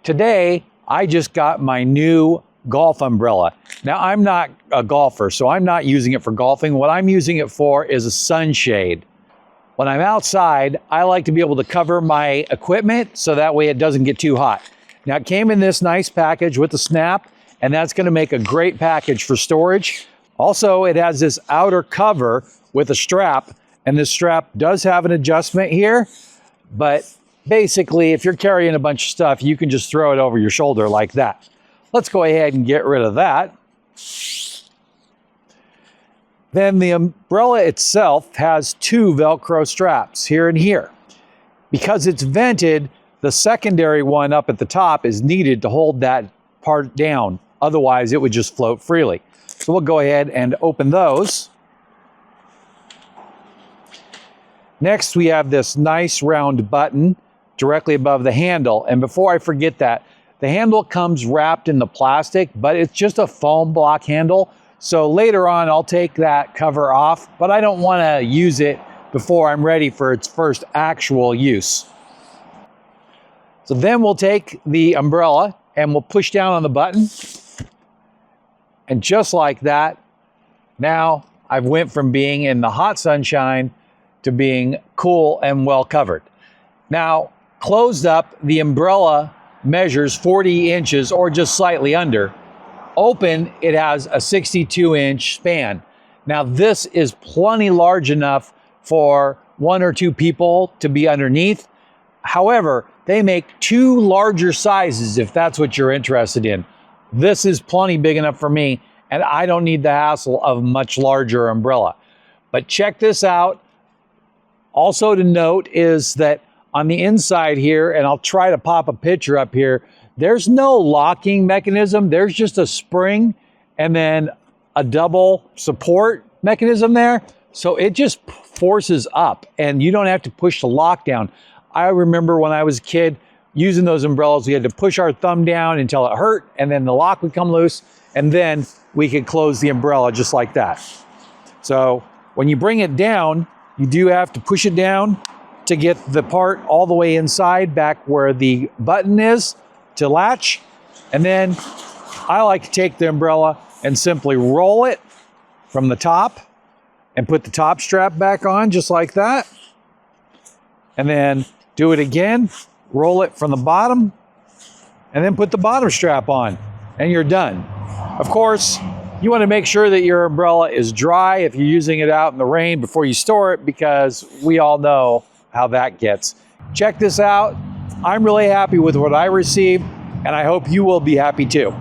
Today, I just got my new golf umbrella. Now, I'm not a golfer, so I'm not using it for golfing. What I'm using it for is a sunshade. When I'm outside, I like to be able to cover my equipment so that way it doesn't get too hot. Now, it came in this nice package with a snap, and that's going to make a great package for storage. Also, it has this outer cover with a strap, and this strap does have an adjustment here, but basically, if you're carrying a bunch of stuff, you can just throw it over your shoulder like that. Let's go ahead and get rid of that. Then the umbrella itself has two Velcro straps here and here. Because it's vented, the secondary one up at the top is needed to hold that part down. Otherwise, it would just float freely. So we'll go ahead and open those. Next, we have this nice round button directly above the handle. And before I forget that, the handle comes wrapped in the plastic, but it's just a foam block handle. So later on, I'll take that cover off, but I don't want to use it before I'm ready for its first actual use. So then we'll take the umbrella and we'll push down on the button. And just like that, now I've went from being in the hot sunshine to being cool and well covered. Now, closed up, the umbrella measures 40 inches or just slightly under. Open, it has a 62-inch span. Now, this is plenty large enough for one or two people to be underneath. However, they make two larger sizes if that's what you're interested in. This is plenty big enough for me, and I don't need the hassle of a much larger umbrella. But check this out. Also to note is that on the inside here, and I'll try to pop a picture up here, there's no locking mechanism. There's just a spring and then a double support mechanism there. So it just forces up and you don't have to push the lock down. I remember when I was a kid using those umbrellas, we had to push our thumb down until it hurt and then the lock would come loose and then we could close the umbrella just like that. So when you bring it down, you do have to push it down to get the part all the way inside back where the button is to latch. And then I like to take the umbrella and simply roll it from the top and put the top strap back on just like that. And then do it again, roll it from the bottom and then put the bottom strap on and you're done. Of course, you want to make sure that your umbrella is dry if you're using it out in the rain before you store it because we all know how that gets. Check this out. I'm really happy with what I received and I hope you will be happy too.